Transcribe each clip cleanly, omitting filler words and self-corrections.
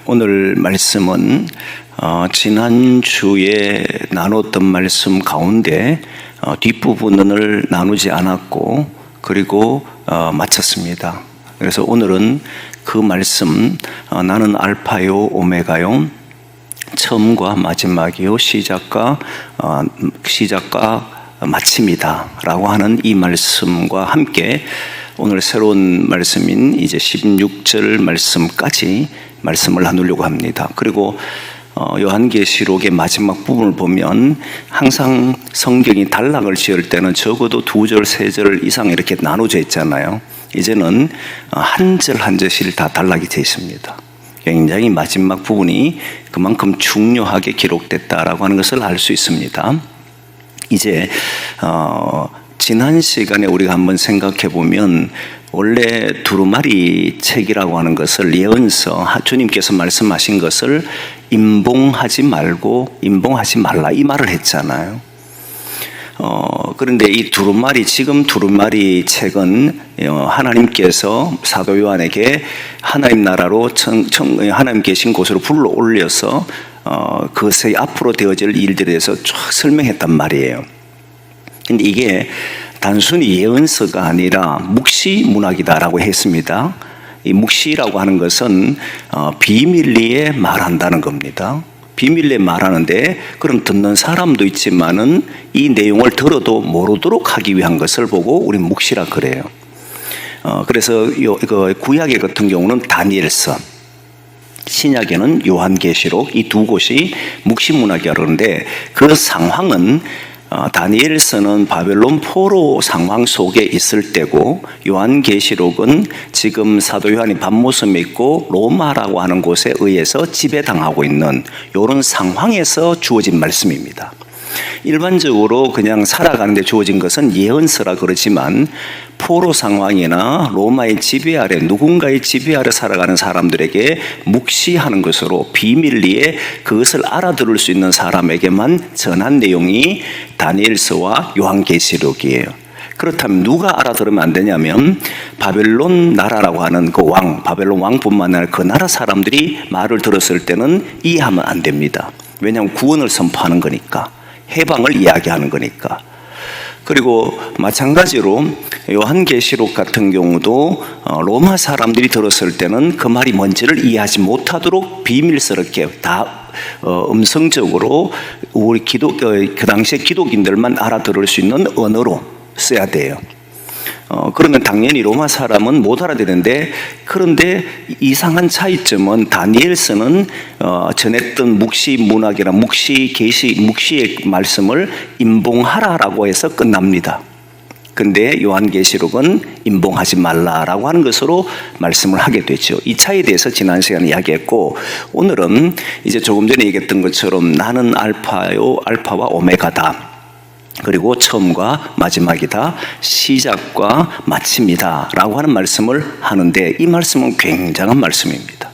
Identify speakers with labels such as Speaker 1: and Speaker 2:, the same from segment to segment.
Speaker 1: 오늘 말씀은 지난주에 나눴던 말씀 가운데 뒷부분을 나누지 않았고 그리고 마쳤습니다. 그래서 오늘은 그 말씀 나는 알파요 오메가요 처음과 마지막이요 시작과 마침이다 라고 하는 이 말씀과 함께 오늘 새로운 말씀인 이제 16절 말씀까지 말씀을 나누려고 합니다. 그리고 요한계시록의 마지막 부분을 보면 항상 성경이 단락을 지을 때는 적어도 2절, 3절 이상 이렇게 나눠져 있잖아요. 이제는 한 절 한 절씩 다 단락이 되어 있습니다. 굉장히 마지막 부분이 그만큼 중요하게 기록됐다라고 하는 것을 알 수 있습니다. 이제 지난 시간에 우리가 한번 생각해 보면 원래 두루마리 책이라고 하는 것을 예언서 주님께서 말씀하신 것을 임봉하지 말고 임봉하지 말라 이 말을 했잖아요. 그런데 이 지금 두루마리 책은 하나님께서 사도 요한에게 하나님 나라로 하나님 계신 곳으로 불러 올려서 그것의 앞으로 되어질 일들에 대해서 쫙 설명했단 말이에요. 근데 이게 단순히 예언서가 아니라 묵시문학이다라고 했습니다. 이 묵시라고 하는 것은 비밀리에 말한다는 겁니다. 비밀리에 말하는데 그럼 듣는 사람도 있지만은 이 내용을 들어도 모르도록 하기 위한 것을 보고 우리 묵시라 그래요. 그래서 구약의 같은 경우는 다니엘서, 신약에는 요한계시록 이 두 곳이 묵시문학이라고 그러는데 그 상황은 다니엘서는 바벨론 포로 상황 속에 있을 때고 요한계시록은 지금 사도 요한이 밤모섬에 있고 로마라고 하는 곳에 의해서 지배당하고 있는 이런 상황에서 주어진 말씀입니다. 일반적으로 그냥 살아가는데 주어진 것은 예언서라 그러지만 포로 상황이나 로마의 지배 아래 누군가의 지배 아래 살아가는 사람들에게 묵시하는 것으로 비밀리에 그것을 알아들을 수 있는 사람에게만 전한 내용이 다니엘서와 요한계시록이에요. 그렇다면 누가 알아들으면 안 되냐면 바벨론 나라라고 하는 그 바벨론 왕뿐만 아니라 그 나라 사람들이 말을 들었을 때는 이해하면 안 됩니다. 왜냐하면 구원을 선포하는 거니까, 해방을 이야기하는 거니까. 그리고 마찬가지로 요한계시록 같은 경우도 로마 사람들이 들었을 때는 그 말이 뭔지를 이해하지 못하도록 비밀스럽게 다 음성적으로 우리 그 당시에 기독인들만 알아들을 수 있는 언어로 써야 돼요. 그러면 당연히 로마 사람은 못 알아듣는데, 그런데 이상한 차이점은 다니엘서는 전했던 묵시 문학이나 묵시의 말씀을 임봉하라라고 해서 끝납니다. 근데 요한계시록은 임봉하지 말라라고 하는 것으로 말씀을 하게 되죠. 이 차이에 대해서 지난 시간에 이야기했고, 오늘은 이제 조금 전에 얘기했던 것처럼 나는 알파와 오메가다. 그리고 처음과 마지막이다, 시작과 마침이다 라고 하는 말씀을 하는데, 이 말씀은 굉장한 말씀입니다.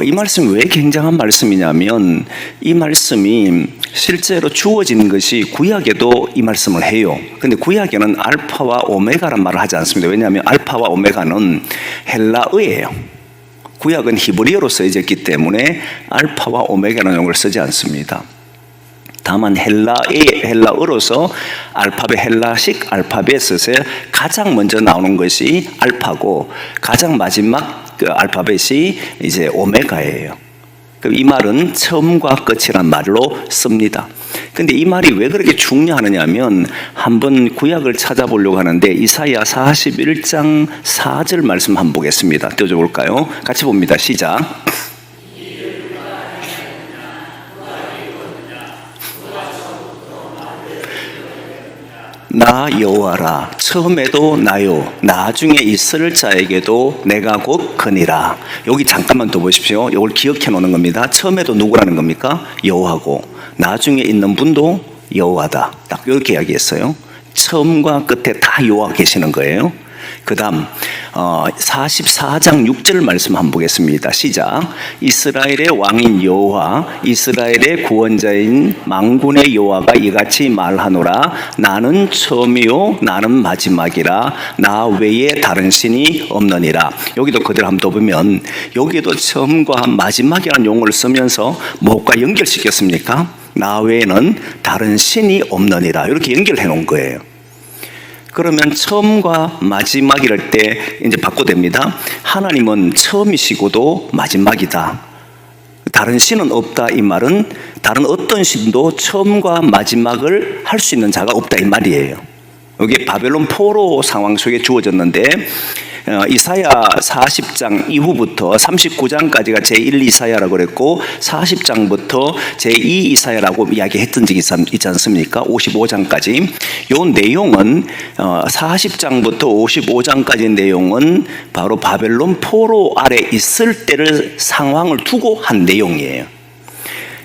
Speaker 1: 이 말씀이 왜 굉장한 말씀이냐면 이 말씀이 실제로 주어진 것이 구약에도 이 말씀을 해요. 근데 구약에는 알파와 오메가란 말을 하지 않습니다. 왜냐하면 알파와 오메가는 헬라어예요. 구약은 히브리어로 써졌기 때문에 알파와 오메가라는 용어를 쓰지 않습니다. 다만 헬라어로서 헬라식 알파벳에 가장 먼저 나오는 것이 알파고 가장 마지막 그 알파벳이 이제 오메가예요. 이 말은 처음과 끝이란 말로 씁니다. 근데 이 말이 왜 그렇게 중요하느냐면 한번 구약을 찾아보려고 하는데 이사야 41장 4절 말씀 한번 보겠습니다. 띄워볼까요? 같이 봅니다. 시작. 나 여호와라, 처음에도 나요, 나중에 있을 자에게도 내가 곧 그니라. 여기 잠깐만 더 보십시오. 이걸 기억해 놓는 겁니다. 처음에도 누구라는 겁니까? 여호와고, 나중에 있는 분도 여호와다. 딱 이렇게 이야기했어요. 처음과 끝에 다 여호와 계시는 거예요. 그 다음 44장 6절 말씀 한번 보겠습니다. 시작. 이스라엘의 왕인 여호와 이스라엘의 구원자인 만군의 여호와가 이같이 말하노라. 나는 처음이요 나는 마지막이라. 나 외에 다른 신이 없느니라. 여기도 그대로 한번 더 보면 여기도 처음과 마지막이라는 용어를 쓰면서 무엇과 연결시켰습니까? 나 외에는 다른 신이 없느니라. 이렇게 연결해 놓은 거예요. 그러면 처음과 마지막 이럴 때 이제 바꿔됩니다. 하나님은 처음이시고도 마지막이다. 다른 신은 없다. 이 말은 다른 어떤 신도 처음과 마지막을 할 수 있는 자가 없다. 이 말이에요. 여기 바벨론 포로 상황 속에 주어졌는데 이사야 40장 이후부터 39장까지가 제1 이사야라고 그랬고 40장부터 제2 이사야라고 이야기했던 적이 있지 않습니까? 55장까지. 요 내용은 40장부터 55장까지 내용은 바로 바벨론 포로 아래 있을 때를 상황을 두고 한 내용이에요.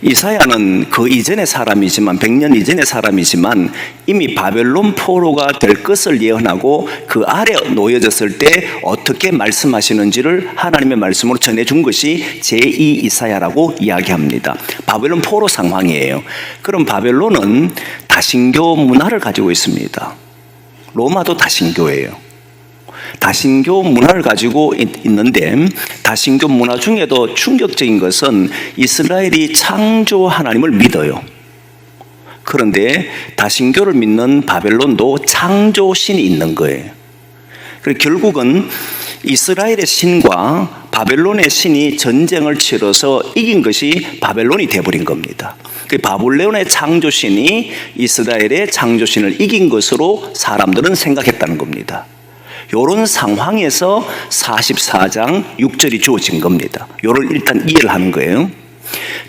Speaker 1: 이사야는 그 이전의 사람이지만 100년 이전의 사람이지만 이미 바벨론 포로가 될 것을 예언하고 그 아래 놓여졌을 때 어떻게 말씀하시는지를 하나님의 말씀으로 전해준 것이 제2 이사야라고 이야기합니다. 바벨론 포로 상황이에요. 그럼 바벨론은 다신교 문화를 가지고 있습니다. 로마도 다신교예요. 다신교 문화를 가지고 있는데 다신교 문화 중에도 충격적인 것은 이스라엘이 창조 하나님을 믿어요. 그런데 다신교를 믿는 바벨론도 창조신이 있는 거예요. 그래서 결국은 이스라엘의 신과 바벨론의 신이 전쟁을 치러서 이긴 것이 바벨론이 되어버린 겁니다. 그 바벨론의 창조신이 이스라엘의 창조신을 이긴 것으로 사람들은 생각했다는 겁니다. 이런 상황에서 44장 6절이 주어진 겁니다. 이걸 일단 이해를 하는 거예요.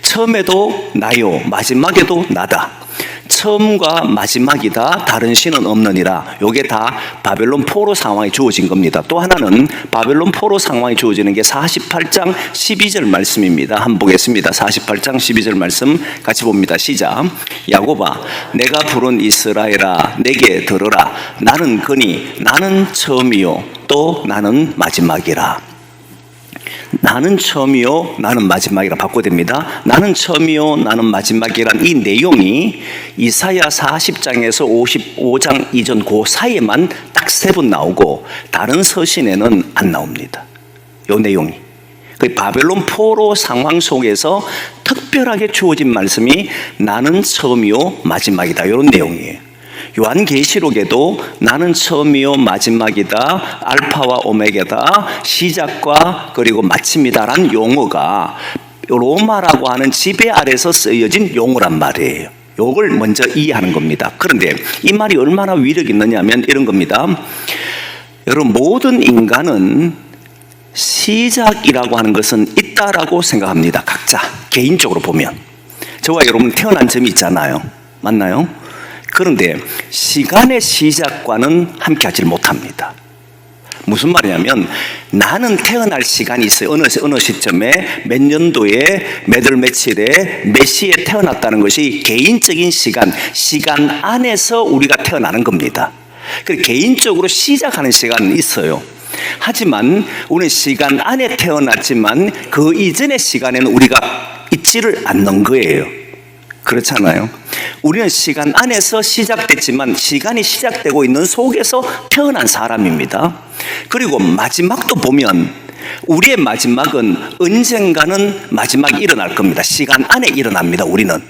Speaker 1: 처음에도 나요, 마지막에도 나다. 처음과 마지막이다. 다른 신은 없느니라. 이게 다 바벨론 포로 상황이 주어진 겁니다. 또 하나는 바벨론 포로 상황이 주어지는 게 48장 12절 말씀입니다. 한번 보겠습니다. 48장 12절 말씀 같이 봅니다. 시작. 야곱아, 내가 부른 이스라엘아, 내게 들으라. 나는 그니 나는 처음이요 또 나는 마지막이라. 나는 처음이요 나는 마지막이라 바꿔됩니다. 나는 처음이요 나는 마지막이란 이 내용이 이사야 40장에서 55장 이전 그 사이에만 딱 3번 나오고 다른 서신에는 안 나옵니다. 이 내용이 그 바벨론 포로 상황 속에서 특별하게 주어진 말씀이 나는 처음이요 마지막이다. 이런 내용이에요. 요한계시록에도 나는 처음이요 마지막이다, 알파와 오메가다, 시작과 그리고 마침이다라는 용어가 로마라고 하는 지배 아래서 쓰여진 용어란 말이에요. 이걸 먼저 이해하는 겁니다. 그런데 이 말이 얼마나 위력이 있느냐면 이런 겁니다. 여러분, 모든 인간은 시작이라고 하는 것은 있다라고 생각합니다. 각자 개인적으로 보면 저와 여러분 태어난 점이 있잖아요. 맞나요? 그런데 시간의 시작과는 함께하지 못합니다. 무슨 말이냐면 나는 태어날 시간이 있어요. 어느 시점에 몇 년도에 몇 월 며칠에 몇 시에 태어났다는 것이 개인적인 시간 안에서 우리가 태어나는 겁니다. 개인적으로 시작하는 시간은 있어요. 하지만 우리는 시간 안에 태어났지만 그 이전의 시간에는 우리가 있지를 않는 거예요. 그렇잖아요. 우리는 시간 안에서 시작됐지만 시간이 시작되고 있는 속에서 태어난 사람입니다. 그리고 마지막도 보면 우리의 마지막은 언젠가는 마지막이 일어날 겁니다. 시간 안에 일어납니다. 우리는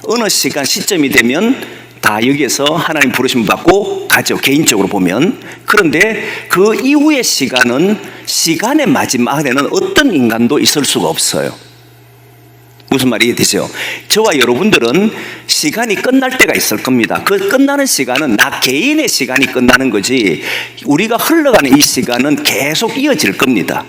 Speaker 1: 어느 시점이 되면 다 여기에서 하나님 부르심 받고 가죠. 개인적으로 보면. 그런데 그 이후의 시간은 시간의 마지막에는 어떤 인간도 있을 수가 없어요. 무슨 말이 되죠? 저와 여러분들은 시간이 끝날 때가 있을 겁니다. 그 끝나는 시간은 나 개인의 시간이 끝나는 거지 우리가 흘러가는 이 시간은 계속 이어질 겁니다.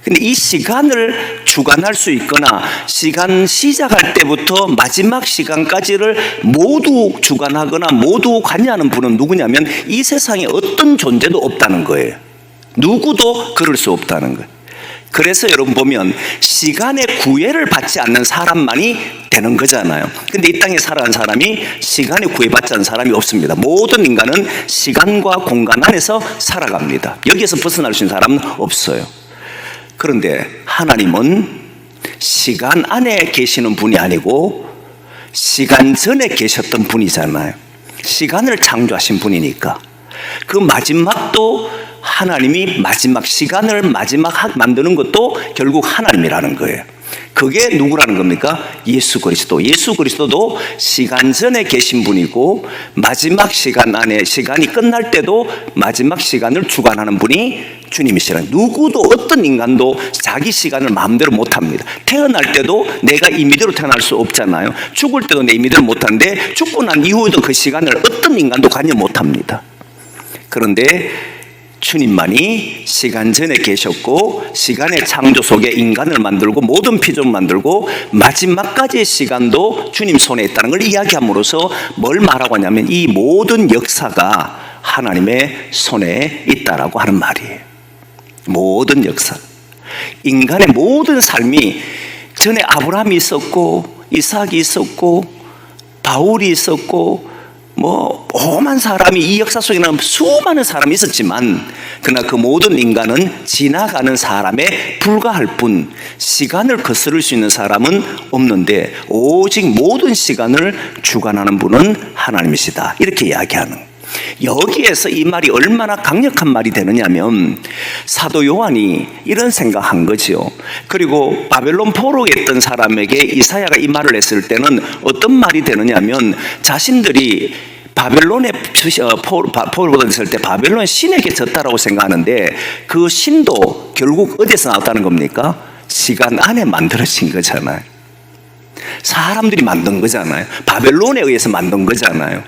Speaker 1: 근데 이 시간을 주관할 수 있거나 시간 시작할 때부터 마지막 시간까지를 모두 주관하거나 모두 관여하는 분은 누구냐면 이 세상에 어떤 존재도 없다는 거예요. 누구도 그럴 수 없다는 거예요. 그래서 여러분 보면 시간의 구애를 받지 않는 사람만이 되는 거잖아요. 근데 이 땅에 살아간 사람이 시간에 구애받지 않는 사람이 없습니다. 모든 인간은 시간과 공간 안에서 살아갑니다. 여기에서 벗어날 수 있는 사람은 없어요. 그런데 하나님은 시간 안에 계시는 분이 아니고 시간 전에 계셨던 분이잖아요. 시간을 창조하신 분이니까 그 마지막도 하나님이 마지막 시간을 마지막 만드는 것도 결국 하나님이라는 거예요. 그게 누구라는 겁니까? 예수 그리스도. 예수 그리스도도 시간 전에 계신 분이고 마지막 시간 안에 시간이 끝날 때도 마지막 시간을 주관하는 분이 주님이시라는. 누구도 어떤 인간도 자기 시간을 마음대로 못합니다. 태어날 때도 내가 임의대로 태어날 수 없잖아요. 죽을 때도 내 임의대로 못하는데 죽고 난 이후에도 그 시간을 어떤 인간도 관여 못합니다. 그런데 주님만이 시간 전에 계셨고 시간의 창조 속에 인간을 만들고 모든 피조물 만들고 마지막까지의 시간도 주님 손에 있다는 걸 이야기함으로써 뭘 말하고 하냐면 이 모든 역사가 하나님의 손에 있다라고 하는 말이에요. 모든 역사, 인간의 모든 삶이 전에 아브라함이 있었고 이삭이 있었고 바울이 있었고 오만 사람이 이 역사 속에는 수많은 사람이 있었지만 그러나 그 모든 인간은 지나가는 사람에 불과할 뿐 시간을 거스를 수 있는 사람은 없는데 오직 모든 시간을 주관하는 분은 하나님이시다, 이렇게 이야기하는. 여기에서 이 말이 얼마나 강력한 말이 되느냐면 사도 요한이 이런 생각한 거죠. 그리고 바벨론 포로에 있던 사람에게 이사야가 이 말을 했을 때는 어떤 말이 되느냐면 자신들이 바벨론에 포로가 됐을 때 바벨론 신에게 졌다라고 생각하는데 그 신도 결국 어디서 나왔다는 겁니까? 시간 안에 만들어진 거잖아요. 사람들이 만든 거잖아요. 바벨론에 의해서 만든 거잖아요.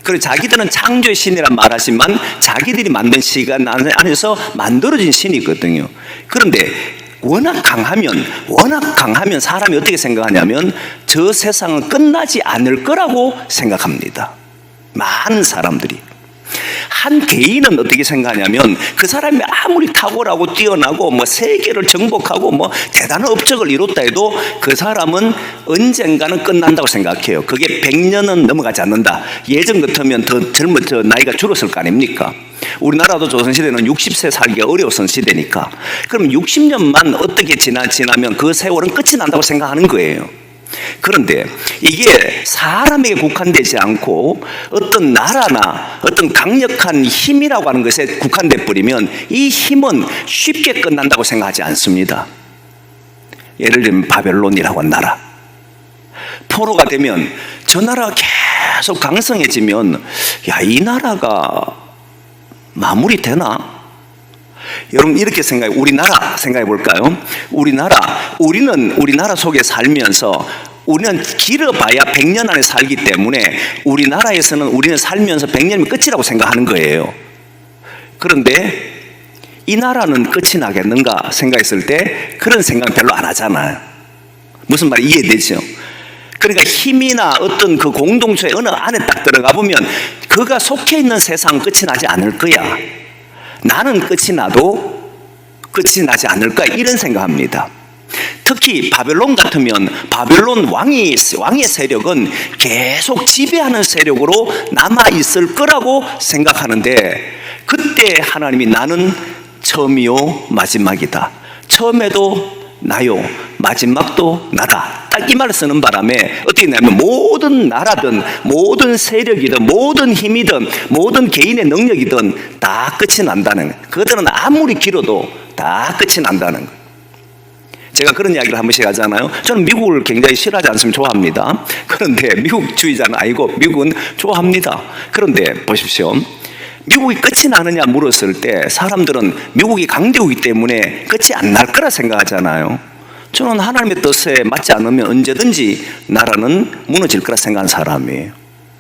Speaker 1: 그리고 자기들은 창조의 신이란 말하지만 자기들이 만든 시간 안에서 만들어진 신이거든요. 그런데 워낙 강하면 사람이 어떻게 생각하냐면 저 세상은 끝나지 않을 거라고 생각합니다. 많은 사람들이. 한 개인은 어떻게 생각하냐면 그 사람이 아무리 탁월하고 뛰어나고 세계를 정복하고 대단한 업적을 이뤘다 해도 그 사람은 언젠가는 끝난다고 생각해요. 그게 100년은 넘어가지 않는다. 예전 같으면 더 나이가 줄었을 거 아닙니까? 우리나라도 조선시대는 60세 살기가 어려웠던 시대니까. 그럼 60년만 어떻게 지나면 그 세월은 끝이 난다고 생각하는 거예요. 그런데 이게 사람에게 국한되지 않고 어떤 나라나 어떤 강력한 힘이라고 하는 것에 국한돼 버리면 이 힘은 쉽게 끝난다고 생각하지 않습니다. 예를 들면 바벨론이라고 하는 나라, 포로가 되면 저 나라가 계속 강성해지면 이 나라가 마무리되나? 여러분 이렇게 우리나라 생각해 볼까요? 우리는 우리나라 속에 살면서 우리는 길어봐야 100년 안에 살기 때문에 우리나라에서는 우리는 살면서 100년이면 끝이라고 생각하는 거예요. 그런데 이 나라는 끝이 나겠는가 생각했을 때 그런 생각 별로 안 하잖아요. 무슨 말이 이해되죠? 그러니까 힘이나 어떤 그 공동체의 어느 안에 딱 들어가 보면 그가 속해 있는 세상은 끝이 나지 않을 거야. 나는 끝이 나도 끝이 나지 않을까, 이런 생각합니다. 특히 바벨론 같으면 바벨론 왕의 세력은 계속 지배하는 세력으로 남아있을 거라고 생각하는데 그때 하나님이 나는 처음이요 마지막이다. 처음에도 나요 마지막도 나다. 딱 이 말을 쓰는 바람에 어떻게 되냐면 모든 나라든 모든 세력이든 모든 힘이든 모든 개인의 능력이든 다 끝이 난다는 거예요. 그들은 아무리 길어도 다 끝이 난다는 거예요. 제가 그런 이야기를 한 번씩 하잖아요. 저는 미국을 굉장히 싫어하지 않으면 좋아합니다. 그런데 미국주의자는 아니고 미국은 좋아합니다. 그런데 보십시오. 미국이 끝이 나느냐 물었을 때 사람들은 미국이 강대국이기 때문에 끝이 안 날 거라 생각하잖아요. 저는 하나님의 뜻에 맞지 않으면 언제든지 나라는 무너질 거라 생각하는 사람이에요.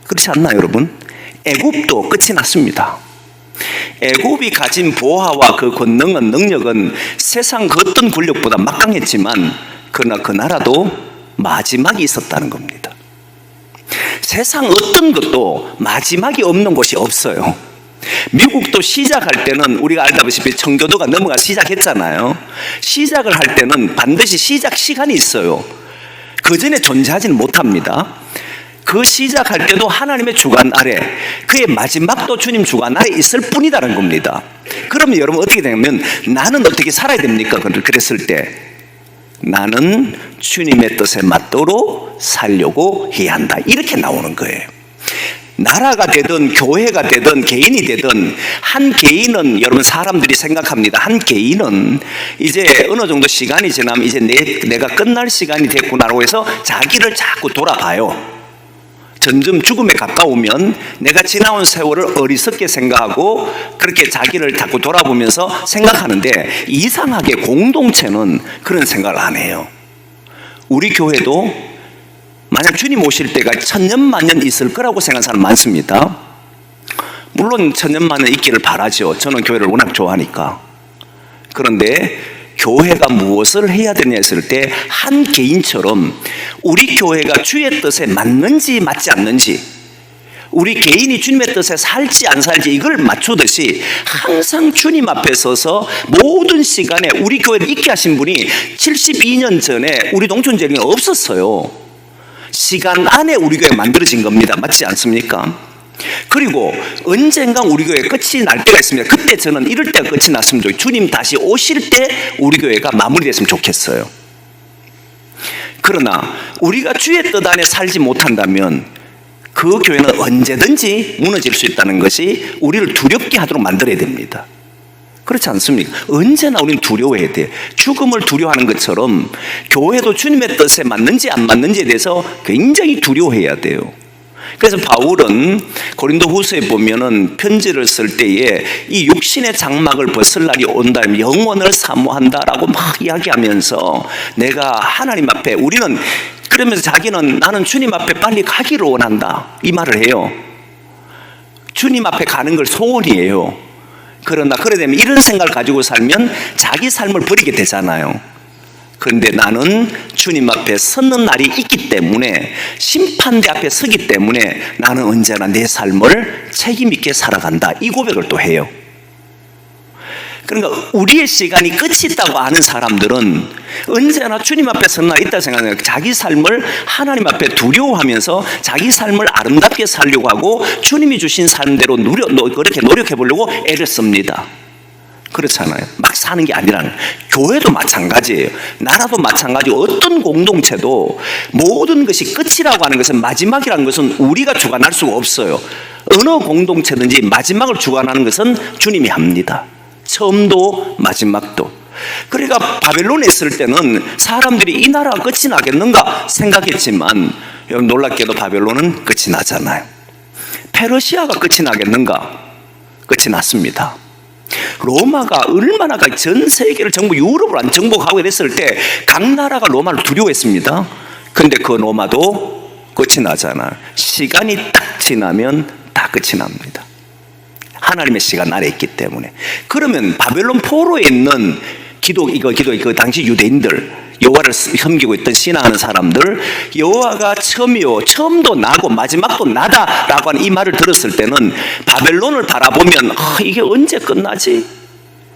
Speaker 1: 그렇지 않나요, 여러분? 애굽도 끝이 났습니다. 애굽이 가진 보화와 그 권능은, 능력은 세상 그 어떤 권력보다 막강했지만 그러나 그 나라도 마지막이 있었다는 겁니다. 세상 어떤 것도 마지막이 없는 곳이 없어요. 미국도 시작할 때는 우리가 알다시피 청교도가 넘어가 시작했잖아요. 시작을 할 때는 반드시 시작 시간이 있어요. 그 전에 존재하지는 못합니다. 그 시작할 때도 하나님의 주관 아래, 그의 마지막도 주님 주관 아래 있을 뿐이다는 겁니다. 그러면 여러분 어떻게 되냐면, 나는 어떻게 살아야 됩니까? 그랬을 때 나는 주님의 뜻에 맞도록 살려고 해야 한다, 이렇게 나오는 거예요. 나라가 되든 교회가 되든 개인이 되든, 한 개인은, 여러분 사람들이 생각합니다. 한 개인은 이제 어느 정도 시간이 지나면 이제 내가 끝날 시간이 됐구나라고 해서 자기를 자꾸 돌아봐요. 점점 죽음에 가까우면 내가 지나온 세월을 어리석게 생각하고 그렇게 자기를 자꾸 돌아보면서 생각하는데, 이상하게 공동체는 그런 생각을 안 해요. 우리 교회도 만약 주님 오실 때가 천년만년 있을 거라고 생각하는 사람 많습니다. 물론 천년만년 있기를 바라죠. 저는 교회를 워낙 좋아하니까. 그런데 교회가 무엇을 해야 되냐 했을 때, 한 개인처럼 우리 교회가 주의 뜻에 맞는지 맞지 않는지, 우리 개인이 주님의 뜻에 살지 안 살지 이걸 맞추듯이, 항상 주님 앞에 서서 모든 시간에, 우리 교회를 있게 하신 분이 72년 전에 우리 농촌재림이 없었어요. 시간 안에 우리 교회가 만들어진 겁니다. 맞지 않습니까? 그리고 언젠가 우리 교회 끝이 날 때가 있습니다. 그때 저는 이럴 때가 끝이 났으면 좋겠어요. 주님 다시 오실 때 우리 교회가 마무리됐으면 좋겠어요. 그러나 우리가 주의 뜻 안에 살지 못한다면 그 교회는 언제든지 무너질 수 있다는 것이 우리를 두렵게 하도록 만들어야 됩니다. 그렇지 않습니까? 언제나 우리는 두려워해야 돼요. 죽음을 두려워하는 것처럼 교회도 주님의 뜻에 맞는지 안 맞는지에 대해서 굉장히 두려워해야 돼요. 그래서 바울은 고린도 후서에 보면은 편지를 쓸 때에 이 육신의 장막을 벗을 날이 온다면 영원을 사모한다라고 막 이야기하면서, 내가 하나님 앞에, 우리는 그러면서 자기는 나는 주님 앞에 빨리 가기를 원한다, 이 말을 해요. 주님 앞에 가는 걸 소원이에요. 그러나 그래 되면 이런 생각을 가지고 살면 자기 삶을 버리게 되잖아요. 그런데 나는 주님 앞에 서는 날이 있기 때문에, 심판대 앞에 서기 때문에 나는 언제나 내 삶을 책임 있게 살아간다, 이 고백을 또 해요. 그러니까 우리의 시간이 끝이 있다고 아는 사람들은 언제나 주님 앞에 서는 날이 있다고 생각해요. 자기 삶을 하나님 앞에 두려워하면서 자기 삶을 아름답게 살려고 하고 주님이 주신 삶대로 그렇게 노력해 보려고 애를 씁니다. 그렇잖아요. 막 사는 게 아니라는. 교회도 마찬가지예요. 나라도 마찬가지고, 어떤 공동체도 모든 것이 끝이라고 하는 것은, 마지막이라는 것은 우리가 주관할 수가 없어요. 어느 공동체든지 마지막을 주관하는 것은 주님이 합니다. 처음도 마지막도. 그러니까 바벨론에 있을 때는 사람들이 이 나라가 끝이 나겠는가 생각했지만, 여러분 놀랍게도 바벨론은 끝이 나잖아요. 페르시아가 끝이 나겠는가? 끝이 났습니다. 로마가 얼마나 전 세계를 유럽을 안 정복하고 이랬을 때 각 나라가 로마를 두려워했습니다. 근데 그 로마도 끝이 나잖아요. 시간이 딱 지나면 다 끝이 납니다. 하나님의 시간 아래 있기 때문에. 그러면 바벨론 포로에 있는 그 당시 유대인들, 여호와를 섬기고 있던 신앙하는 사람들, 여호와가 처음도 나고 마지막도 나다라고 하는 이 말을 들었을 때는 바벨론을 바라보면 이게 언제 끝나지?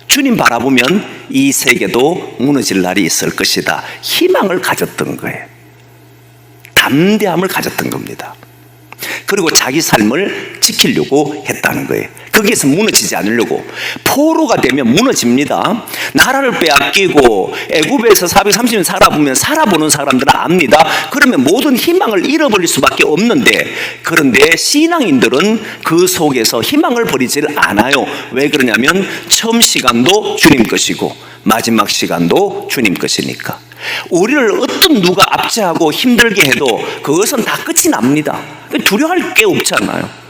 Speaker 1: 주님 바라보면 이 세계도 무너질 날이 있을 것이다, 희망을 가졌던 거예요. 담대함을 가졌던 겁니다. 그리고 자기 삶을 지키려고 했다는 거예요. 거기에서 무너지지 않으려고. 포로가 되면 무너집니다. 나라를 빼앗기고 애굽에서 430년 살아보는 사람들은 압니다. 그러면 모든 희망을 잃어버릴 수밖에 없는데, 그런데 신앙인들은 그 속에서 희망을 버리질 않아요. 왜 그러냐면 처음 시간도 주님 것이고 마지막 시간도 주님 것이니까. 우리를 어떤 누가 압제하고 힘들게 해도 그것은 다 끝이 납니다. 두려워할 게 없잖아요.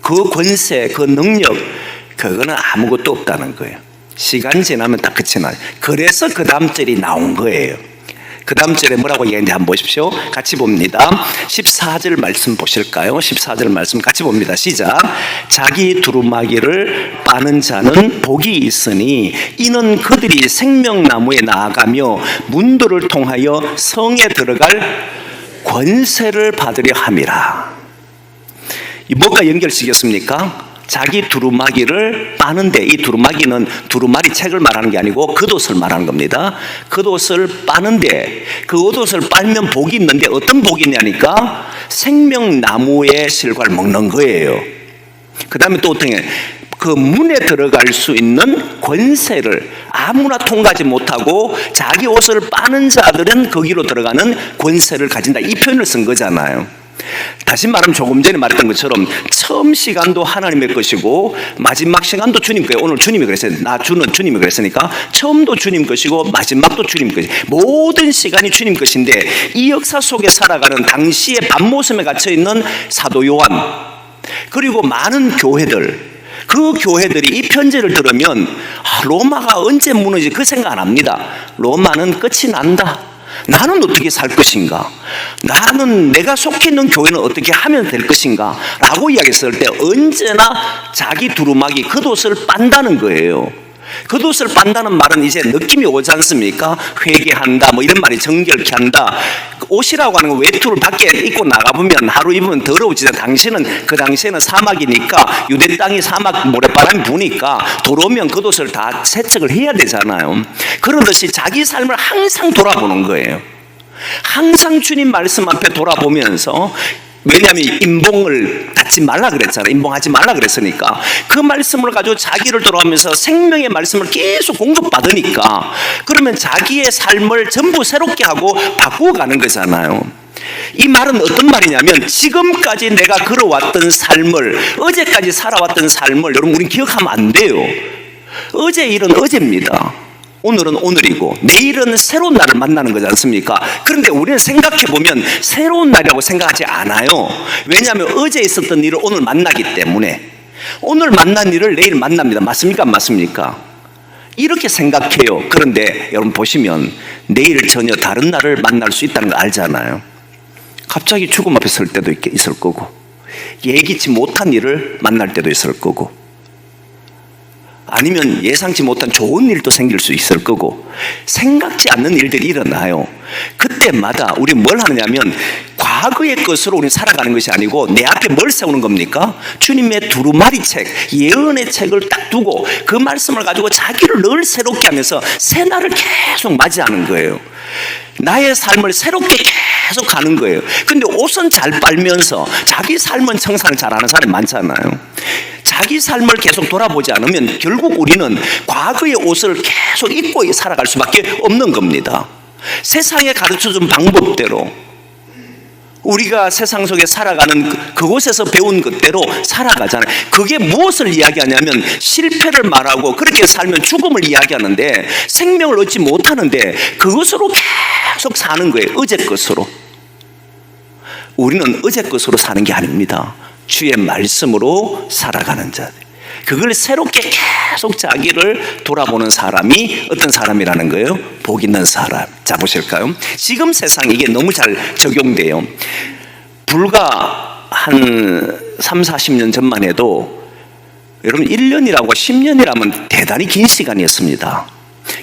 Speaker 1: 그 권세, 그 능력, 그거는 아무것도 없다는 거예요. 시간 지나면 다 끝이 나요. 그래서 그 다음 절이 나온 거예요. 그 다음 절에 뭐라고 얘기하는지 한번 보십시오. 같이 봅니다. 14절 말씀 보실까요? 14절 말씀 같이 봅니다. 시작. 자기 두루마기를 빠는 자는 복이 있으니 이는 그들이 생명나무에 나아가며 문들을 통하여 성에 들어갈 권세를 받으려 함이라. 뭐가 연결시켰습니까? 자기 두루마기를 빠는데, 이 두루마기는 두루마리 책을 말하는 게 아니고 겉옷을 말하는 겁니다. 겉옷을 빠는데, 그 겉옷을 빨면 복이 있는데 어떤 복이 있냐니까 생명나무의 실과를 먹는 거예요. 그 다음에 또 어떤 게, 그 문에 들어갈 수 있는 권세를 아무나 통과하지 못하고 자기 옷을 빠는 자들은 거기로 들어가는 권세를 가진다, 이 표현을 쓴 거잖아요. 다시 말하면 조금 전에 말했던 것처럼 처음 시간도 하나님의 것이고 마지막 시간도 주님 거예요. 오늘 주님이 그랬어요. 나 주는 주님이 그랬으니까 처음도 주님 것이고 마지막도 주님 것이, 모든 시간이 주님 것인데, 이 역사 속에 살아가는 당시의 밤모섬에 갇혀있는 사도 요한, 그리고 많은 교회들, 그 교회들이 이 편지를 들으면 로마가 언제 무너지지 그 생각 안 합니다. 로마는 끝이 난다. 나는 어떻게 살 것인가? 나는 내가 속해 있는 교회는 어떻게 하면 될 것인가? 라고 이야기했을 때 언제나 자기 두루마기 겉옷을 빤다는 거예요. 겉옷을 빤다는 말은 이제 느낌이 오지 않습니까? 회개한다, 뭐 이런 말이 정결케 한다. 옷이라고 하는 건 외투를 밖에 입고 나가보면 하루 입으면 더러워지잖아요. 당신은 그 당시에는 사막이니까, 유대 땅이 사막 모래바람이 부니까 들어오면 겉옷을 다 세척을 해야 되잖아요. 그러듯이 자기 삶을 항상 돌아보는 거예요. 항상 주님 말씀 앞에 돌아보면서, 왜냐하면 인봉을 갖지 말라 그랬잖아요. 인봉하지 말라 그랬으니까 그 말씀을 가지고 자기를 돌아가면서 생명의 말씀을 계속 공급받으니까, 그러면 자기의 삶을 전부 새롭게 하고 바꾸어 가는 거잖아요. 이 말은 어떤 말이냐면, 지금까지 내가 걸어왔던 삶을, 어제까지 살아왔던 삶을 여러분 우린 기억하면 안 돼요. 어제 일은 어제입니다. 오늘은 오늘이고 내일은 새로운 날을 만나는 거지 않습니까? 그런데 우리는 생각해보면 새로운 날이라고 생각하지 않아요. 왜냐하면 어제 있었던 일을 오늘 만나기 때문에, 오늘 만난 일을 내일 만납니다. 맞습니까? 안 맞습니까? 이렇게 생각해요. 그런데 여러분 보시면 내일 전혀 다른 날을 만날 수 있다는 거 알잖아요. 갑자기 죽음 앞에 설 때도 있을 거고, 예기치 못한 일을 만날 때도 있을 거고, 아니면 예상치 못한 좋은 일도 생길 수 있을 거고, 생각지 않는 일들이 일어나요. 그때마다 우리 뭘 하느냐면, 과거의 것으로 우리 살아가는 것이 아니고 내 앞에 뭘 세우는 겁니까? 주님의 두루마리 책, 예언의 책을 딱 두고 그 말씀을 가지고 자기를 늘 새롭게 하면서 새 날을 계속 맞이하는 거예요. 나의 삶을 새롭게 계속 가는 거예요. 근데 옷은 잘 빨면서 자기 삶은 청산을 잘하는 사람이 많잖아요. 자기 삶을 계속 돌아보지 않으면 결국 우리는 과거의 옷을 계속 입고 살아갈 수밖에 없는 겁니다. 세상에 가르쳐준 방법대로 우리가 세상 속에 살아가는 그곳에서 배운 것대로 살아가잖아요. 그게 무엇을 이야기하냐면 실패를 말하고 그렇게 살면 죽음을 이야기하는데, 생명을 얻지 못하는데 그것으로 계속 사는 거예요. 어제 것으로. 우리는 어제 것으로 사는 게 아닙니다. 주의 말씀으로 살아가는 자들, 그걸 새롭게 계속 자기를 돌아보는 사람이 어떤 사람이라는 거예요? 복 있는 사람. 자, 보실까요? 지금 세상 이게 너무 잘 적용돼요. 불과 한 3, 40년 전만 해도 여러분 1년이라고 10년이라면 대단히 긴 시간이었습니다.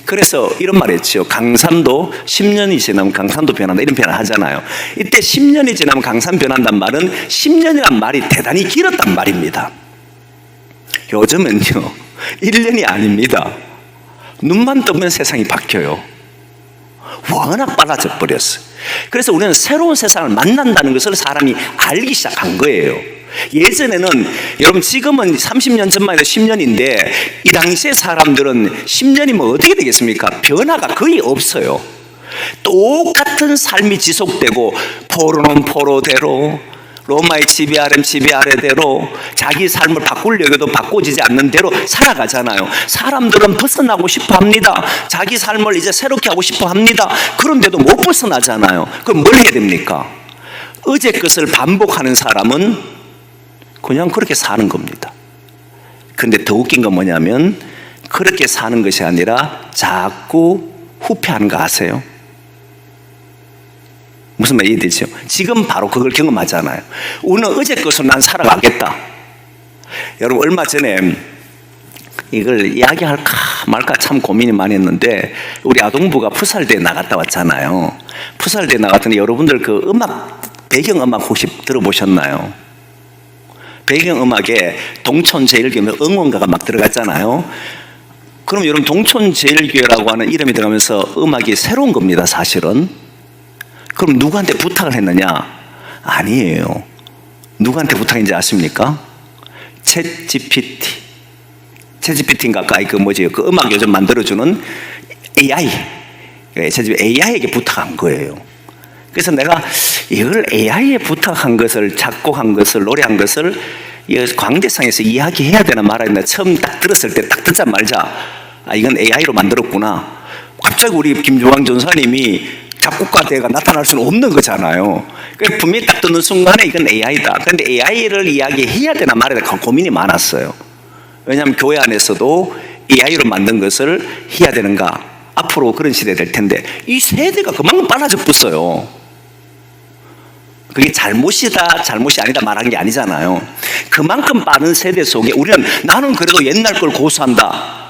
Speaker 1: 그래서 이런 말 했죠. 강산도 10년이 지나면 강산도 변한다, 이런 표현을 하잖아요. 이때 10년이 지나면 강산 변한다는 말은 10년이란 말이 대단히 길었단 말입니다. 요즘은요 1년이 아닙니다. 눈만 뜨면 세상이 바뀌어요. 워낙 빨라져 버렸어요. 그래서 우리는 새로운 세상을 만난다는 것을 사람이 알기 시작한 거예요. 예전에는, 여러분 지금은 30년 전만 해도 10년인데 이 당시의 사람들은 10년이면 어떻게 되겠습니까? 변화가 거의 없어요. 똑같은 삶이 지속되고, 포로는 포로대로, 로마의 지배 아래는 지배 아래대로 자기 삶을 바꾸려고도 바꿔지지 않는 대로 살아가잖아요. 사람들은 벗어나고 싶어 합니다. 자기 삶을 이제 새롭게 하고 싶어 합니다. 그런데도 못 벗어나잖아요. 그럼 뭘 해야 됩니까? 어제 것을 반복하는 사람은 그냥 그렇게 사는 겁니다. 근데 더 웃긴 건 뭐냐면, 그렇게 사는 것이 아니라 자꾸 후퇴하는 거 아세요? 무슨 말 이해되죠? 지금 바로 그걸 경험하잖아요. 오늘 어제 것으로 난 살아가겠다. 여러분 얼마 전에 이걸 이야기할까 말까 참 고민이 많이 했는데, 우리 아동부가 풋살대에 나갔다 왔잖아요. 풋살대에 나갔더니 여러분들 그 음악, 배경음악 혹시 들어보셨나요? 배경음악에 동촌제일교회 응원가가 막 들어갔잖아요. 그럼 여러분 동촌제일교회라고 하는 이름이 들어가면서 음악이 새로운 겁니다, 사실은. 그럼 누구한테 부탁을 했느냐? 아니에요. 누구한테 부탁인지 아십니까? 챗GPT인가? 그 음악 요즘 만들어주는 AI. AI에게 부탁한 거예요. 그래서 내가 이걸 AI에 부탁한 것을, 작곡한 것을, 노래한 것을 광대상에서 이야기해야 되나 말아야 되나 처음 딱 들었을 때 딱 듣자 말자, 이건 AI로 만들었구나. 갑자기 우리 김조광 전사님이 작곡가대가 나타날 수는 없는 거잖아요. 그러니까 분명히 딱 듣는 순간에 이건 AI다. 그런데 AI를 이야기해야 되나 말아야 되나 고민이 많았어요. 왜냐하면 교회 안에서도 AI로 만든 것을 해야 되는가, 앞으로 그런 시대 될 텐데 이 세대가 그만큼 빨라져 붙어요. 그게 잘못이다 잘못이 아니다 말한 게 아니잖아요. 그만큼 빠른 세대 속에 우리는, 나는 그래도 옛날 걸 고수한다,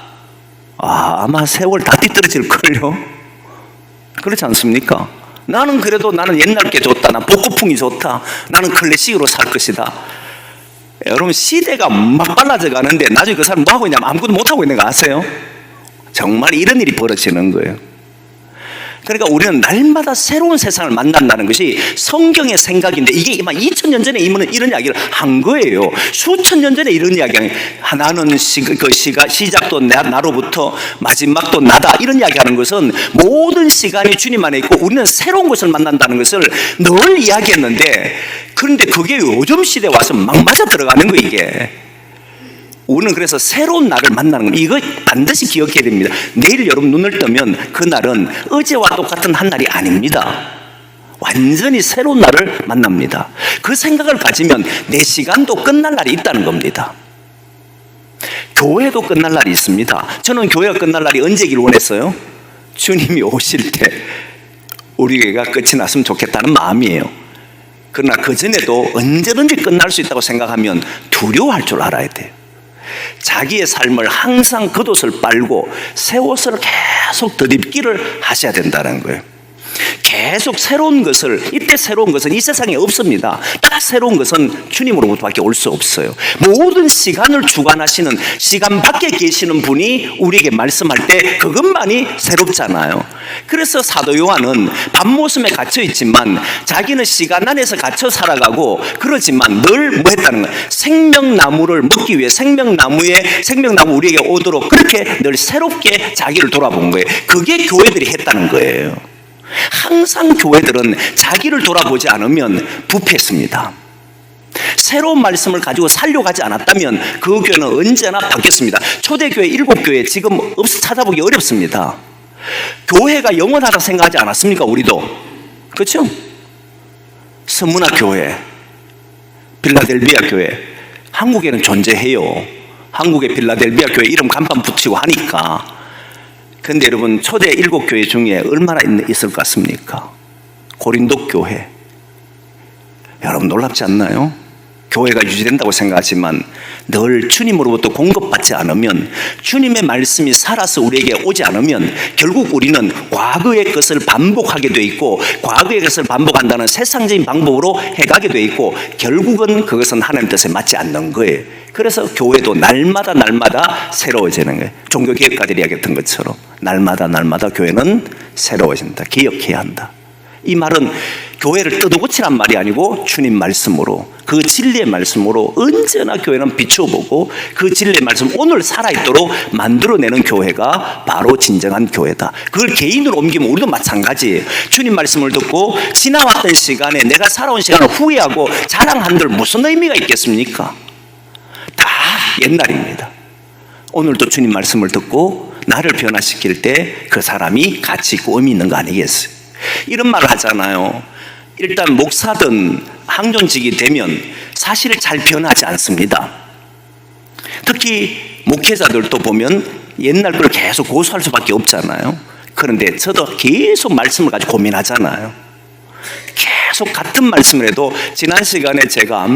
Speaker 1: 아마 세월 다 뒤떨어질걸요. 그렇지 않습니까? 나는 옛날 게 좋다, 난 복고풍이 좋다, 나는 클래식으로 살 것이다. 여러분 시대가 막 빨라져 가는데 나중에 그 사람 뭐 하고 있냐면 아무것도 못 하고 있는 거 아세요? 정말 이런 일이 벌어지는 거예요. 그러니까 우리는 날마다 새로운 세상을 만난다는 것이 성경의 생각인데, 이게 아마 2000년 전에 이런 이야기를 한 거예요. 수천 년 전에 이런 이야기, 하나는 시작도 나로부터 마지막도 나다, 이런 이야기하는 것은 모든 시간이 주님 안에 있고 우리는 새로운 것을 만난다는 것을 늘 이야기했는데, 그런데 그게 요즘 시대에 와서 막 맞아 들어가는 거예요. 이게 우리는 그래서 새로운 날을 만나는 거, 이거 반드시 기억해야 됩니다. 내일 여러분 눈을 뜨면 그날은 어제와 똑같은 한 날이 아닙니다. 완전히 새로운 날을 만납니다. 그 생각을 가지면 내 시간도 끝날 날이 있다는 겁니다. 교회도 끝날 날이 있습니다. 저는 교회가 끝날 날이 언제길 원했어요? 주님이 오실 때 우리 교회가 끝이 났으면 좋겠다는 마음이에요. 그러나 그 전에도 언제든지 끝날 수 있다고 생각하면 두려워할 줄 알아야 돼요. 자기의 삶을 항상 겉옷을 빨고 새 옷을 계속 덧입기를 하셔야 된다는 거예요. 계속 새로운 것을, 이때 새로운 것은 이 세상에 없습니다. 딱 새로운 것은 주님으로부터밖에 올 수 없어요. 모든 시간을 주관하시는, 시간 밖에 계시는 분이 우리에게 말씀할 때 그것만이 새롭잖아요. 그래서 사도 요한은 밤모섬에 갇혀 있지만 자기는 시간 안에서 갇혀 살아가고, 그러지만 늘 뭐 했다는 거예요? 생명나무를 먹기 위해 생명나무 우리에게 오도록 그렇게 늘 새롭게 자기를 돌아본 거예요. 그게 교회들이 했다는 거예요. 항상 교회들은 자기를 돌아보지 않으면 부패했습니다. 새로운 말씀을 가지고 살려가지 않았다면 그 교회는 언제나 바뀌었습니다. 초대교회 7교회 지금 찾아보기 어렵습니다. 교회가 영원하다 생각하지 않았습니까? 우리도. 그렇죠? 서문화 교회, 빌라델비아 교회, 한국에는 존재해요. 한국의 빌라델비아 교회 이름 간판 붙이고 하니까. 그런데 여러분 초대 7교회 중에 얼마나 있을 것 같습니까? 고린도 교회. 여러분 놀랍지 않나요? 교회가 유지된다고 생각하지만 늘 주님으로부터 공급받지 않으면, 주님의 말씀이 살아서 우리에게 오지 않으면 결국 우리는 과거의 것을 반복하게 돼 있고, 과거의 것을 반복한다는 세상적인 방법으로 해가게 돼 있고, 결국은 그것은 하나님 뜻에 맞지 않는 거예요. 그래서 교회도 날마다 새로워지는 거예요. 종교개혁가들이 이야기했던 것처럼 날마다 교회는 새로워진다. 기억해야 한다. 이 말은 교회를 뜯어고치란 말이 아니고 주님 말씀으로, 그 진리의 말씀으로 언제나 교회는 비춰보고 그 진리의 말씀 오늘 살아있도록 만들어내는 교회가 바로 진정한 교회다. 그걸 개인으로 옮기면 우리도 마찬가지예요. 주님 말씀을 듣고 지나왔던 시간에 내가 살아온 시간을 후회하고 자랑한들 무슨 의미가 있겠습니까? 다 옛날입니다. 오늘도 주님 말씀을 듣고 나를 변화시킬 때 그 사람이 가치 있고 의미 있는 거 아니겠어요? 이런 말을 하잖아요. 일단 목사든 항존직이 되면 사실 잘 변하지 않습니다. 특히 목회자들도 보면 옛날 걸 계속 고수할 수밖에 없잖아요. 그런데 저도 계속 말씀을 가지고 고민하잖아요. 계속 같은 말씀을 해도 지난 시간에 제가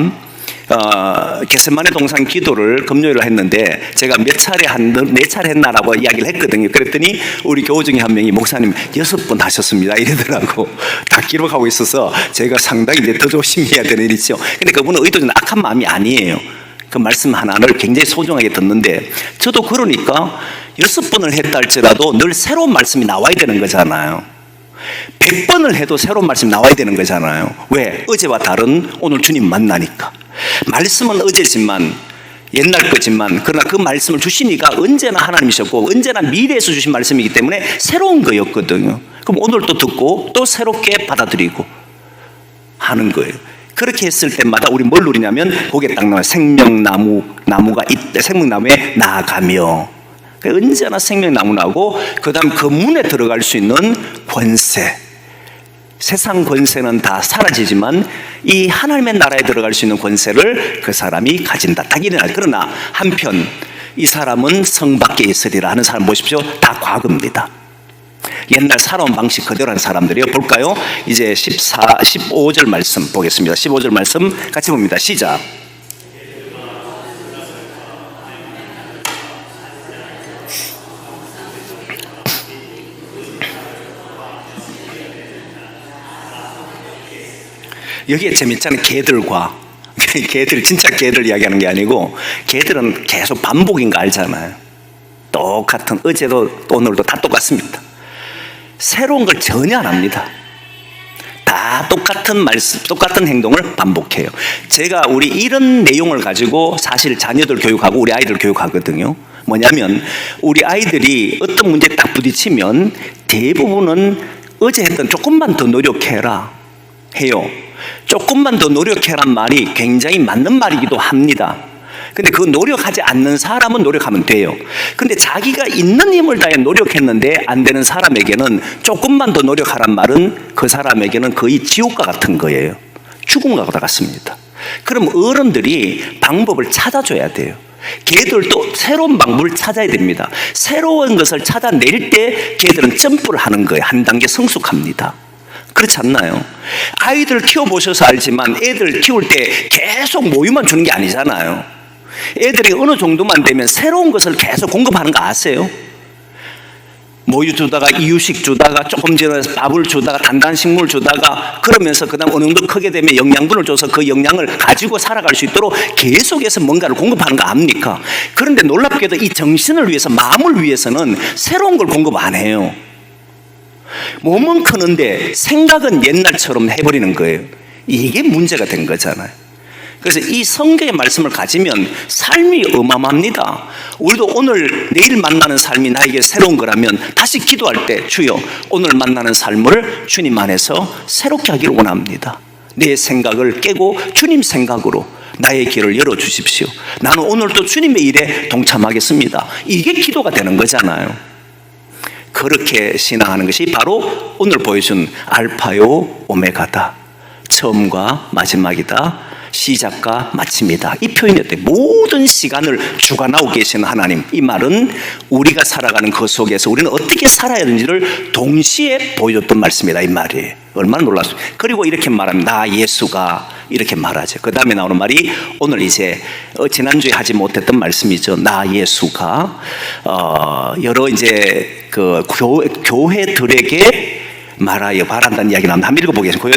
Speaker 1: 겟세마네 동산 기도를 금요일에 했는데 제가 몇 차례 네 차례 했나라고 이야기를 했거든요. 그랬더니 우리 교우 중에 한 명이 목사님 6번 하셨습니다 이러더라고. 다 기록하고 있어서 제가 상당히 이제 더 조심해야 되는 일이죠. 근데 그분은 의도적인 악한 마음이 아니에요. 그 말씀 하나를 굉장히 소중하게 듣는데 저도 그러니까 6번을 했다 할지라도 늘 새로운 말씀이 나와야 되는 거잖아요. 100번을 해도 새로운 말씀이 나와야 되는 거잖아요. 왜? 어제와 다른 오늘 주님 만나니까. 말씀은 어제지만 옛날 거지만 그러나 그 말씀을 주시니까 언제나 하나님이셨고 언제나 미래에서 주신 말씀이기 때문에 새로운 거였거든요. 그럼 오늘 또 듣고 또 새롭게 받아들이고 하는 거예요. 그렇게 했을 때마다 우리 뭘 누리냐면 거기에 딱 나와요. 생명나무가 있대. 생명나무에 나아가며 언제나 생명나무 나오고 그 다음 그 문에 들어갈 수 있는 권세, 세상 권세는 다 사라지지만 이 하나님의 나라에 들어갈 수 있는 권세를 그 사람이 가진다. 딱 이래. 그러나 한편 이 사람은 성 밖에 있으리라 하는 사람 보십시오. 다 과거입니다. 옛날 살아온 방식 그대로 한 사람들이요. 볼까요? 이제 15절 말씀 보겠습니다. 15절 말씀 같이 봅니다. 시작. 여기에 재밌잖아요. 개들과 개들 진짜 개들 이야기하는 게 아니고 개들은 계속 반복인 거 알잖아요. 똑같은 어제도 오늘도 다 똑같습니다. 새로운 걸 전혀 안 합니다. 다 똑같은 말씀, 똑같은 행동을 반복해요. 제가 우리 이런 내용을 가지고 사실 자녀들 교육하고 우리 아이들 교육하거든요. 뭐냐면 우리 아이들이 어떤 문제에 딱 부딪히면 대부분은 어제 했던 조금만 더 노력해라 해요. 조금만 더 노력해란 말이 굉장히 맞는 말이기도 합니다. 근데 그 노력하지 않는 사람은 노력하면 돼요. 근데 자기가 있는 힘을 다해 노력했는데 안 되는 사람에게는 조금만 더 노력하란 말은 그 사람에게는 거의 지옥과 같은 거예요. 죽음과 같습니다. 그럼 어른들이 방법을 찾아줘야 돼요. 걔들도 새로운 방법을 찾아야 됩니다. 새로운 것을 찾아낼 때 걔들은 점프를 하는 거예요. 한 단계 성숙합니다. 그렇지 않나요? 아이들 키워보셔서 알지만 애들 키울 때 계속 모유만 주는 게 아니잖아요. 애들이 어느 정도만 되면 새로운 것을 계속 공급하는 거 아세요? 모유 주다가 이유식 주다가 조금 지나서 밥을 주다가 단단식물 주다가 그러면서 그 다음 어느 정도 크게 되면 영양분을 줘서 그 영양을 가지고 살아갈 수 있도록 계속해서 뭔가를 공급하는 거 압니까? 그런데 놀랍게도 이 정신을 위해서, 마음을 위해서는 새로운 걸 공급 안 해요. 몸은 크는데 생각은 옛날처럼 해버리는 거예요. 이게 문제가 된 거잖아요. 그래서 이 성경의 말씀을 가지면 삶이 어마어마합니다. 우리도 오늘 내일 만나는 삶이 나에게 새로운 거라면 다시 기도할 때 주여 오늘 만나는 삶을 주님 안에서 새롭게 하기를 원합니다. 내 생각을 깨고 주님 생각으로 나의 길을 열어주십시오. 나는 오늘도 주님의 일에 동참하겠습니다. 이게 기도가 되는 거잖아요. 그렇게 신앙하는 것이 바로 오늘 보여준 알파요 오메가다. 처음과 마지막이다. 시작과 마침이다. 이 표현이었대. 모든 시간을 주관하고 계시는 하나님. 이 말은 우리가 살아가는 그 속에서 우리는 어떻게 살아야 하는지를 동시에 보여줬던 말씀이다. 이 말이에요. 얼마나 놀랐어요. 그리고 이렇게 말합니다. 나 예수가 이렇게 말하죠. 그 다음에 나오는 말이 오늘 이제 지난주에 하지 못했던 말씀이죠. 나 예수가 여러 이제 그 교회들에게 말하여 바란다는 이야기 나옵니다. 한번 읽어보겠습니다.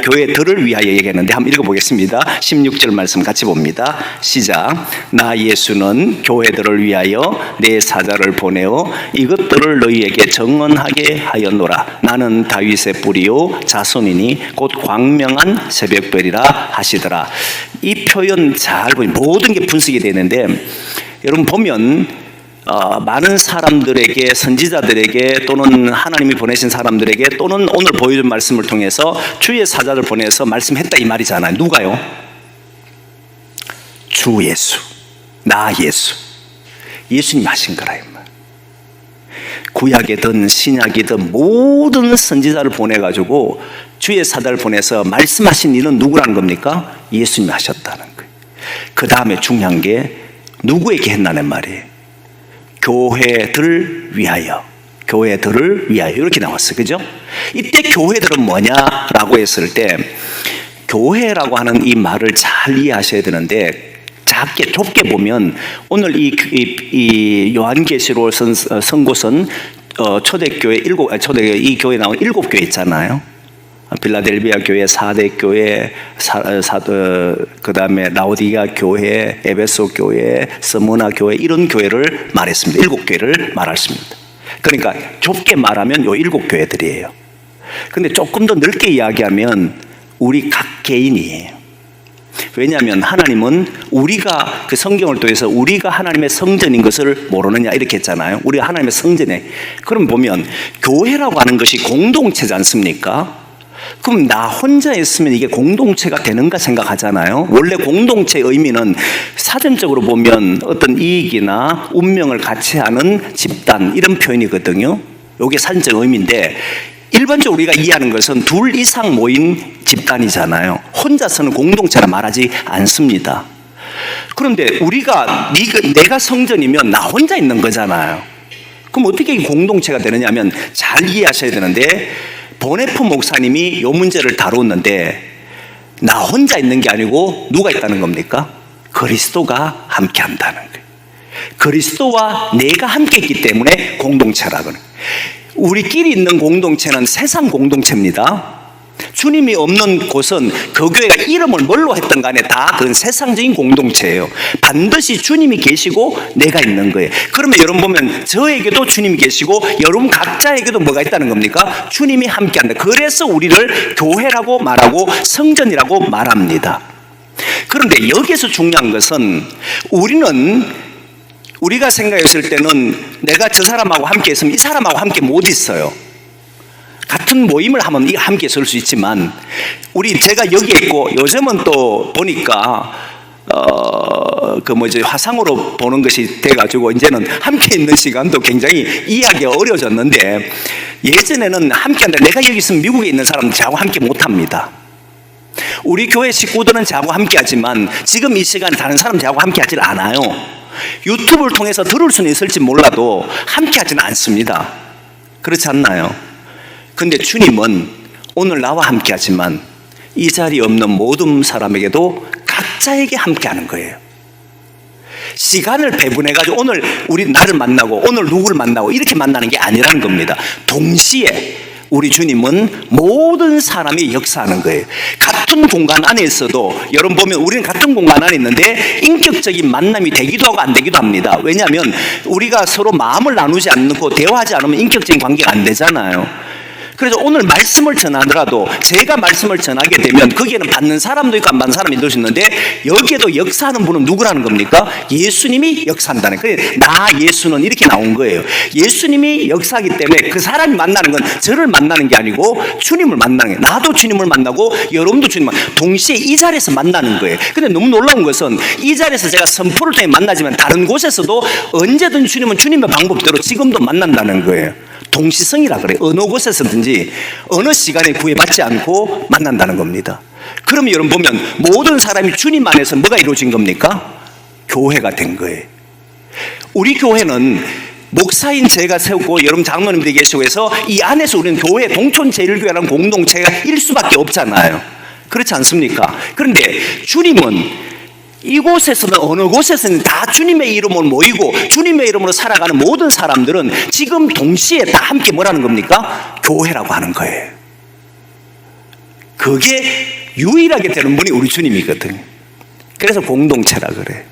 Speaker 1: 교회들을 위하여 얘기했는데 한번 읽어보겠습니다. 16절 말씀 같이 봅니다. 시작. 나 예수는 교회들을 위하여 내 사자를 보내어 이것들을 너희에게 정언하게 하였노라. 나는 다윗의 뿌리요 자손이니 곧 광명한 새벽별이라 하시더라. 이 표현 잘 보면 모든 게 분석이 되는데 여러분 보면 많은 사람들에게, 선지자들에게 또는 하나님이 보내신 사람들에게 또는 오늘 보여준 말씀을 통해서 주의 사자를 보내서 말씀했다 이 말이잖아요. 누가요? 주 예수, 나 예수, 예수님 하신 거라 이 말. 구약이든 신약이든 모든 선지자를 보내가지고 주의 사자를 보내서 말씀하신 일은 누구라는 겁니까? 예수님이 하셨다는 거예요. 그 다음에 중요한 게 누구에게 했나는 말이에요. 교회들을 위하여, 교회들을 위하여 이렇게 나왔어요. 그죠? 이때 교회들은 뭐냐라고 했을 때 교회라고 하는 이 말을 잘 이해하셔야 되는데, 작게 좁게 보면 오늘 이 요한계시록 선고선 초대교회 이 교회 나온 7교회 있잖아요. 빌라델비아 교회, 사대 교회, 그 다음에 라오디게아 교회, 에베소 교회, 스무나 교회, 이런 교회를 말했습니다. 7교회를 말했습니다. 그러니까 좁게 말하면 요 7교회들이에요. 근데 조금 더 넓게 이야기하면 우리 각 개인이에요. 왜냐하면 하나님은 우리가 그 성경을 통해서 우리가 하나님의 성전인 것을 모르느냐 이렇게 했잖아요. 우리가 하나님의 성전에. 그럼 보면 교회라고 하는 것이 공동체지 않습니까? 그럼 나 혼자 있으면 이게 공동체가 되는가 생각하잖아요. 원래 공동체의 의미는 사전적으로 보면 어떤 이익이나 운명을 같이 하는 집단, 이런 표현이거든요. 이게 사전적 의미인데, 일반적으로 우리가 이해하는 것은 둘 이상 모인 집단이잖아요. 혼자서는 공동체라 말하지 않습니다. 그런데 우리가 내가 성전이면 나 혼자 있는 거잖아요. 그럼 어떻게 이 공동체가 되느냐 하면 잘 이해하셔야 되는데, 보네프 목사님이 이 문제를 다뤘는데 나 혼자 있는 게 아니고 누가 있다는 겁니까? 그리스도가 함께 한다는 거예요. 그리스도와 내가 함께 있기 때문에 공동체라고는. 우리끼리 있는 공동체는 세상 공동체입니다. 주님이 없는 곳은 그 교회가 이름을 뭘로 했던 간에 다 그건 세상적인 공동체예요. 반드시 주님이 계시고 내가 있는 거예요. 그러면 여러분 보면 저에게도 주님이 계시고 여러분 각자에게도 뭐가 있다는 겁니까? 주님이 함께한다. 그래서 우리를 교회라고 말하고 성전이라고 말합니다. 그런데 여기서 중요한 것은 우리가 생각했을 때는 내가 저 사람하고 함께 있으면 이 사람하고 함께 못 있어요. 같은 모임을 하면 함께 설 수 있지만, 제가 여기에 있고 요즘은 또 보니까 화상으로 보는 것이 돼가지고 이제는 함께 있는 시간도 굉장히 이해하기가 어려워졌는데, 예전에는 함께 한다. 내가 여기 있으면 미국에 있는 사람은 저하고 함께 못 합니다. 우리 교회 식구들은 저하고 함께 하지만 지금 이 시간에 다른 사람 저하고 함께 하질 않아요. 유튜브를 통해서 들을 수는 있을지 몰라도 함께 하지는 않습니다. 그렇지 않나요? 근데 주님은 오늘 나와 함께 하지만 이 자리에 없는 모든 사람에게도 각자에게 함께 하는 거예요. 시간을 배분해가지고 오늘 나를 만나고 오늘 누구를 만나고 이렇게 만나는 게 아니라는 겁니다. 동시에 우리 주님은 모든 사람이 역사하는 거예요. 같은 공간 안에 있어도 여러분 보면 우리는 같은 공간 안에 있는데 인격적인 만남이 되기도 하고 안 되기도 합니다. 왜냐하면 우리가 서로 마음을 나누지 않고 대화하지 않으면 인격적인 관계가 안 되잖아요. 그래서 오늘 말씀을 전하더라도 제가 말씀을 전하게 되면 거기에는 받는 사람도 있고 안 받는 사람이 있을 수 있는데, 여기에도 역사하는 분은 누구라는 겁니까? 예수님이 역사한다는 거예요. 나 예수는 이렇게 나온 거예요. 예수님이 역사하기 때문에 그 사람이 만나는 건 저를 만나는 게 아니고 주님을 만나는 거예요. 나도 주님을 만나고 여러분도 주님을 동시에 이 자리에서 만나는 거예요. 근데 너무 놀라운 것은 이 자리에서 제가 선포를 통해 만나지만 다른 곳에서도 언제든 주님은 주님의 방법대로 지금도 만난다는 거예요. 동시성이라 그래요. 어느 곳에서든지 어느 시간에 구애받지 않고 만난다는 겁니다. 그러면 여러분 보면 모든 사람이 주님 안에서 뭐가 이루어진 겁니까? 교회가 된 거예요. 우리 교회는 목사인 제가 세우고 여러분 장로님들이 계시고 해서 이 안에서 우리는 교회 동촌제일교회라는 공동체가 일 수밖에 없잖아요. 그렇지 않습니까? 그런데 주님은 이곳에서는 어느 곳에서는 다 주님의 이름으로 모이고 주님의 이름으로 살아가는 모든 사람들은 지금 동시에 다 함께 뭐라는 겁니까? 교회라고 하는 거예요. 그게 유일하게 되는 분이 우리 주님이거든요. 그래서 공동체라 그래요.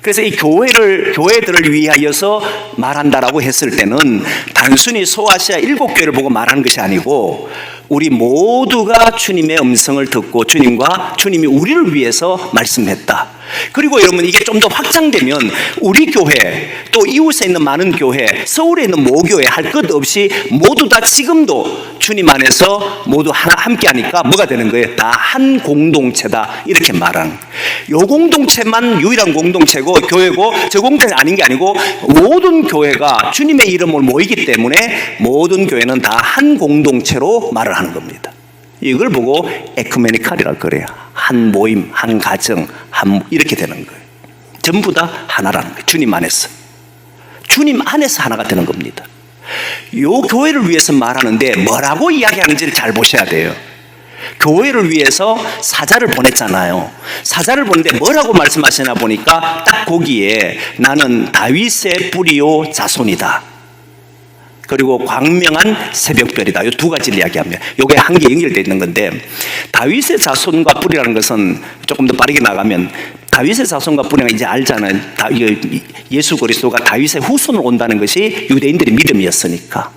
Speaker 1: 그래서 이 교회들을 위하여서 말한다라고 했을 때는 단순히 소아시아 7교회를 보고 말하는 것이 아니고 우리 모두가 주님의 음성을 듣고 주님이 우리를 위해서 말씀했다. 그리고 여러분 이게 좀 더 확장되면 우리 교회 또 이웃에 있는 많은 교회, 서울에 있는 모교회 할 것 없이 모두 다 지금도 주님 안에서 모두 함께 하니까 뭐가 되는 거예요? 다 한 공동체다 이렇게 말하는. 요 공동체만 유일한 공동체고 교회고 저 공동체는 아닌 게 아니고 모든 교회가 주님의 이름으로 모이기 때문에 모든 교회는 다 한 공동체로 말을 하는 겁니다. 이걸 보고 에쿠메니칼이라고 그래요. 한 모임, 한 가정, 이렇게 되는 거예요. 전부 다 하나라는 거예요. 주님 안에서. 주님 안에서 하나가 되는 겁니다. 요 교회를 위해서 말하는데 뭐라고 이야기하는지를 잘 보셔야 돼요. 교회를 위해서 사자를 보냈잖아요. 사자를 보는데 뭐라고 말씀하시나 보니까 딱 거기에 나는 다윗의 뿌리요 자손이다. 그리고 광명한 새벽별이다. 이 두 가지를 이야기합니다. 이게 한 개 연결되어 있는 건데, 다윗의 자손과 뿌리라는 것은 조금 더 빠르게 나가면 다윗의 자손과 뿌리가 이제 알잖아요. 예수 그리스도가 다윗의 후손으로 온다는 것이 유대인들의 믿음이었으니까.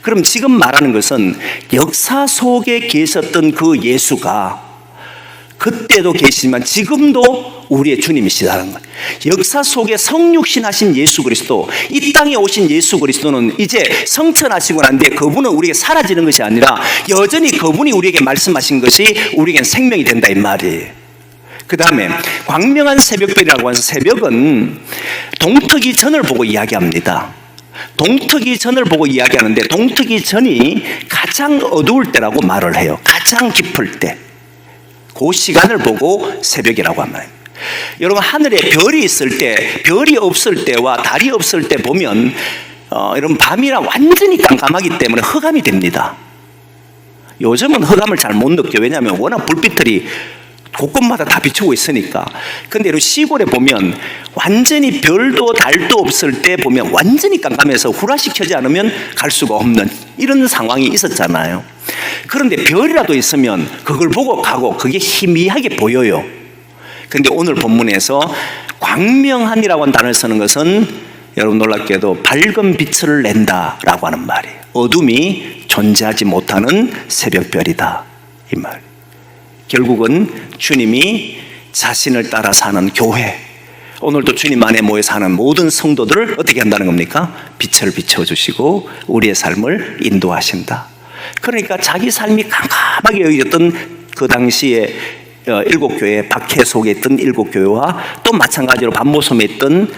Speaker 1: 그럼 지금 말하는 것은 역사 속에 계셨던 그 예수가 그때도 계시지만 지금도 우리의 주님이시다는 거예요. 역사 속에 성육신하신 예수 그리스도, 이 땅에 오신 예수 그리스도는 이제 성천하시고 난 뒤에 그분은 우리에게 사라지는 것이 아니라 여전히 그분이 우리에게 말씀하신 것이 우리에겐 생명이 된다 이 말이에요. 그 다음에 광명한 새벽별이라고 해서, 새벽은 동트기 전을 보고 이야기합니다. 동트기 전을 보고 이야기하는데 동트기 전이 가장 어두울 때라고 말을 해요. 가장 깊을 때, 그 시간을 보고 새벽이라고 합니다. 여러분, 하늘에 별이 있을 때, 별이 없을 때와 달이 없을 때 보면 여러분, 밤이라 완전히 깜깜하기 때문에 흑암이 됩니다. 요즘은 흑암을 잘 못 느껴요. 왜냐하면 워낙 불빛들이 곳곳마다 다 비추고 있으니까. 근데 시골에 보면 완전히 별도 달도 없을 때 보면 완전히 깜깜해서 후라시 켜지 않으면 갈 수가 없는 이런 상황이 있었잖아요. 그런데 별이라도 있으면 그걸 보고 가고 그게 희미하게 보여요. 그런데 오늘 본문에서 광명한이라고 하는 단어를 쓰는 것은 여러분 놀랍게도 밝은 빛을 낸다라고 하는 말이에요. 어둠이 존재하지 못하는 새벽별이다 이 말. 결국은 주님이 자신을 따라 사는 교회, 오늘도 주님 안에 모여 사는 모든 성도들을 어떻게 한다는 겁니까? 빛을 비춰주시고 우리의 삶을 인도하신다. 그러니까 자기 삶이 깜깜하게 여겨졌던 그 당시에 일곱 교회, 박해 속에 있던 일곱 교회와 또 마찬가지로 반모섬에 있던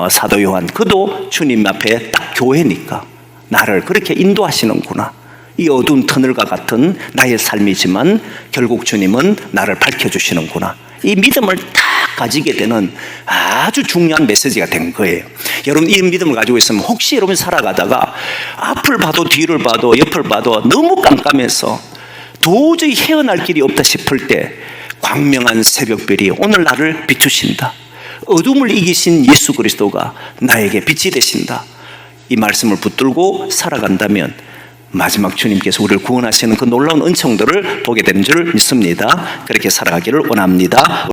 Speaker 1: 사도 요한, 그도 주님 앞에 딱 교회니까 나를 그렇게 인도하시는구나. 이 어두운 터널과 같은 나의 삶이지만 결국 주님은 나를 밝혀주시는구나. 이 믿음을 딱 가지게 되는 아주 중요한 메시지가 된 거예요. 여러분, 이 믿음을 가지고 있으면 혹시 여러분 살아가다가 앞을 봐도 뒤를 봐도 옆을 봐도 너무 깜깜해서 도저히 헤어날 길이 없다 싶을 때 광명한 새벽별이 오늘 나를 비추신다. 어둠을 이기신 예수 그리스도가 나에게 빛이 되신다. 이 말씀을 붙들고 살아간다면 마지막 주님께서 우리를 구원하시는 그 놀라운 은총들을 보게 되는 줄 믿습니다. 그렇게 살아가기를 원합니다.